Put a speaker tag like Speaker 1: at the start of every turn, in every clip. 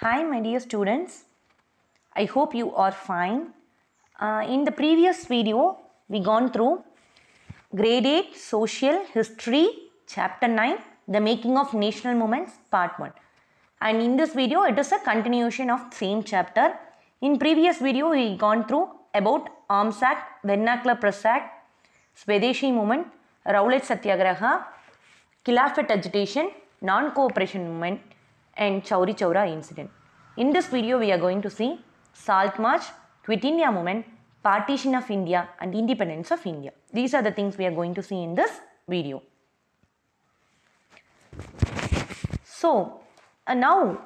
Speaker 1: Hi, my dear students. I hope you are fine. In the previous video, we gone through Grade 8 Social History, Chapter 9, The Making of National Movements, Part 1. And in this video, it is a continuation of same chapter. In previous video, we gone through about Arms Act, Vernacular Press Act, Swadeshi Movement, Rowlatt Satyagraha, Khilafat Agitation, Non-Cooperation Movement, and Chauri Chaura incident. In this video, we are going to see Salt March, Quit India Movement, Partition of India, and Independence of India. These are the things we are going to see in this video. So, now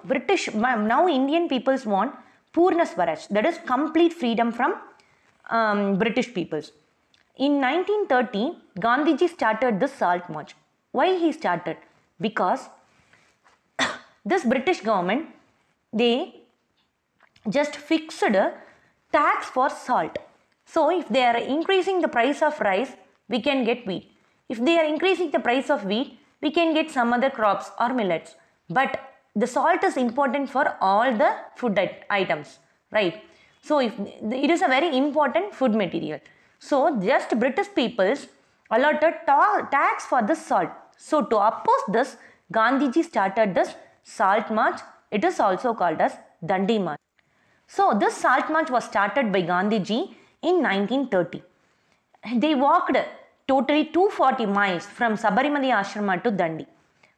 Speaker 1: Indian peoples want Purna Swaraj, that is complete freedom from British peoples. In 1930, Gandhiji started the Salt March. Why he started? Because this British government, they just fixed a tax for salt. So if they are increasing the price of rice, we can get wheat. If they are increasing the price of wheat, we can get some other crops or millets. But the salt is important for all the food items, right? So if it is a very important food material. So just British peoples allotted tax for the salt. So to oppose this, Gandhiji started this Salt March. It is also called as Dandi March. So this Salt March was started by Gandhiji in 1930. They walked totally 240 miles from Sabarimali Ashrama to Dandi.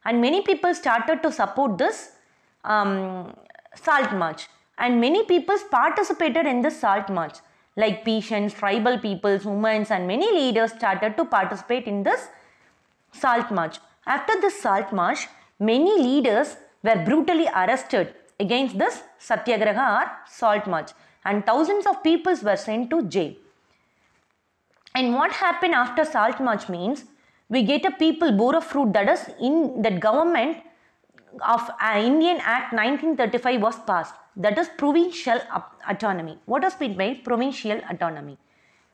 Speaker 1: And many people started to support this Salt March. And many people participated in this Salt March. Like peasants, tribal peoples, women, and many leaders started to participate in this Salt March. After this Salt March, many leaders were brutally arrested against this Satyagraha or Salt March, and thousands of people were sent to jail. And what happened after Salt March means, we get a people bore of fruit, that is in that government of Indian Act 1935 was passed, that is provincial autonomy. What does it mean by provincial autonomy?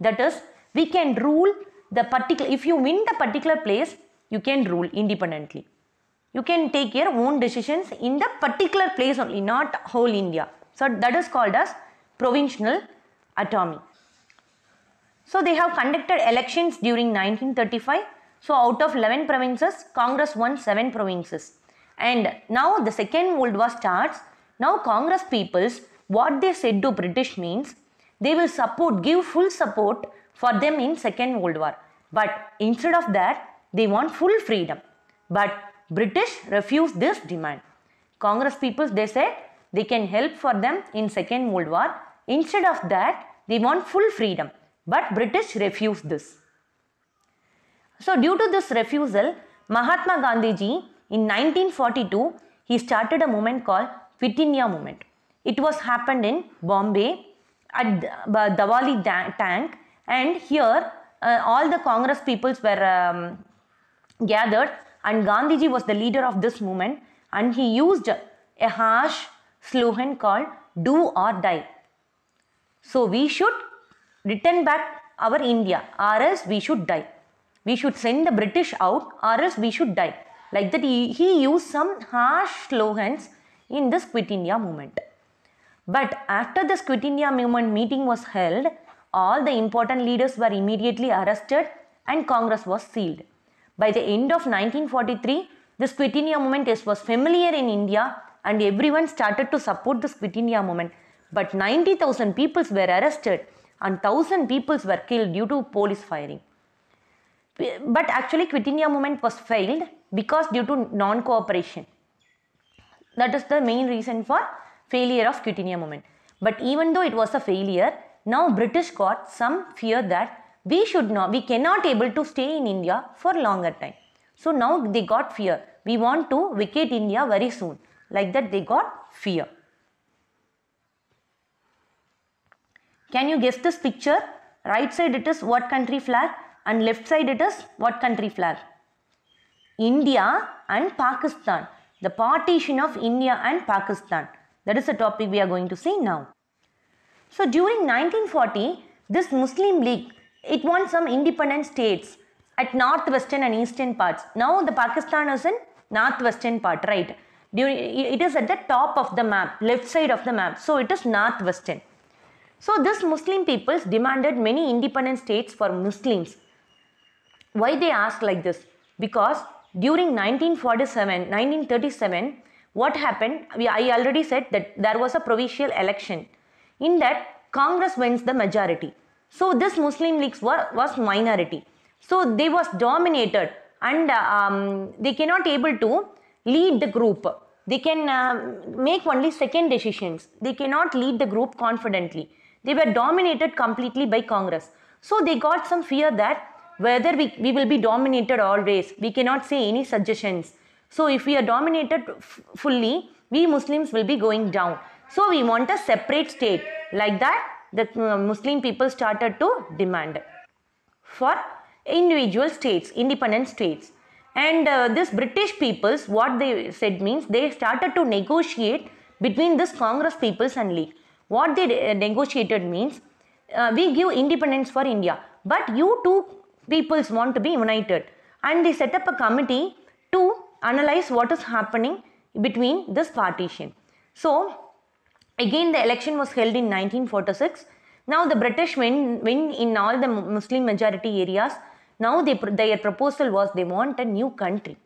Speaker 1: That is, we can rule the particular, if you win the particular place, you can rule independently. You can take your own decisions in the particular place only, not whole India. So that is called as provincial autonomy. So they have conducted elections during 1935. So out of 11 provinces, Congress won 7 provinces. And now the Second World War starts. Now Congress peoples, what they said to British means, they will give full support for them in Second World War. But instead of that, they want full freedom. But British refused this demand. Congress peoples, they said they can help for them in Second World War. Instead of that, they want full freedom. But British refused this. So due to this refusal, Mahatma Gandhiji in 1942, he started a movement called Quit India Movement. It was happened in Bombay at Dawali Tank, and here all the Congress peoples were gathered, and Gandhiji was the leader of this movement, and he used a harsh slogan called "Do or Die." So we should return back our India, or else we should die. We should send the British out, or else we should die. Like that, he used some harsh slogans in this Quit India movement. But after this Quit India movement meeting was held, all the important leaders were immediately arrested and Congress was sealed. By the end of 1943, this Quit India movement was familiar in India, and everyone started to support this Quit India movement. But 90,000 people were arrested and 1,000 people were killed due to police firing. But actually Quit India movement was failed because due to non-cooperation. That is the main reason for failure of Quit India movement. But even though it was a failure, now British got some fear that we cannot able to stay in India for longer time. So now they got fear. We want to vacate India very soon. Like that they got fear. Can you guess this picture? Right side it is what country flag, and left side it is what country flag? India and Pakistan. The partition of India and Pakistan. That is the topic we are going to see now. So during 1940, this Muslim League, it won some independent states at northwestern and eastern parts. Now the Pakistan is in northwestern part, right? it is at the top of the map, left side of the map. So it is northwestern. So this Muslim peoples demanded many independent states for Muslims. Why they asked like this? Because during 1937, what happened? I already said that there was a provincial election. In that, Congress wins the majority. So this Muslim League was minority. So they was dominated, and they cannot able to lead the group. They can make only second decisions. They cannot lead the group confidently. They were dominated completely by Congress. So they got some fear that whether we will be dominated always, we cannot say any suggestions. So if we are dominated fully, we Muslims will be going down. So we want a separate state. Like that, the Muslim people started to demand for individual states, independent states. And this British peoples, what they said means, they started to negotiate between this Congress peoples and League. What they negotiated means, we give independence for India, but you two peoples want to be united. And they set up a committee to analyze what is happening between this partition. So again the election was held in 1946. Now the British win in all the Muslim majority areas. Now their proposal was they want a new country.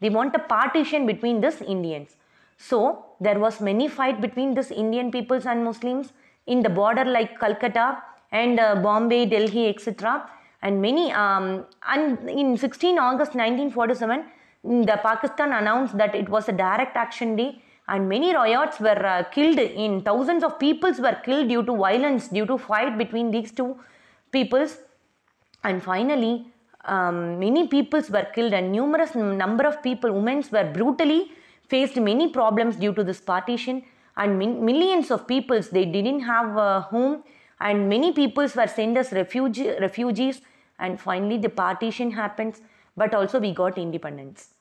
Speaker 1: They want a partition between these Indians. So there was many fight between these Indian peoples and Muslims in the border like Calcutta and Bombay, Delhi, etc. And many and in 16 August 1947, the Pakistan announced that it was a direct action day, and many riots were killed. In thousands of peoples were killed due to violence, due to fight between these two peoples. And finally, many peoples were killed, and numerous number of people, women, were brutally faced many problems due to this partition. And millions of peoples, they didn't have a home, and many peoples were sent as refugees. And finally the partition happens, but also we got independence.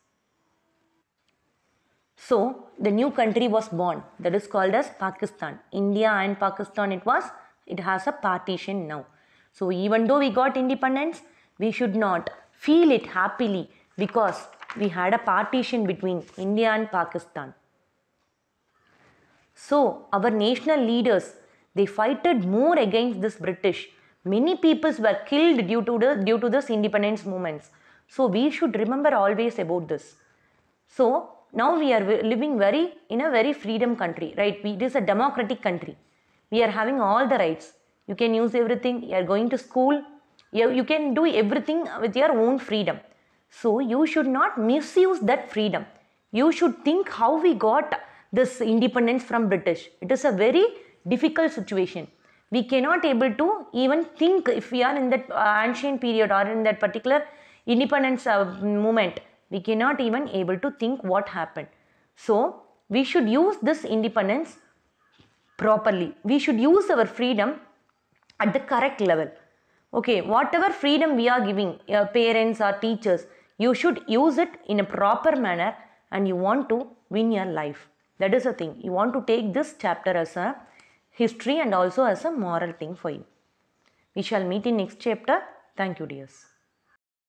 Speaker 1: So the new country was born, that is called as Pakistan. India and Pakistan, it has a partition now. So even though we got independence, we should not feel it happily, because we had a partition between India and Pakistan. So our national leaders, they fighted more against this British. Many peoples were killed due to this independence movements. So we should remember always about this. So now we are living in a very freedom country, right? It is a democratic country. We are having all the rights. You can use everything. You are going to school. You can do everything with your own freedom. So you should not misuse that freedom. You should think how we got this independence from British. It is a very difficult situation. We cannot able to even think if we are in that ancient period or in that particular independence movement. We cannot even able to think what happened. So we should use this independence properly. We should use our freedom at the correct level. Okay, whatever freedom we are giving your parents or teachers, you should use it in a proper manner, and you want to win your life. That is the thing. You want to take this chapter as a history and also as a moral thing for you. We shall meet in next chapter. Thank you, dears.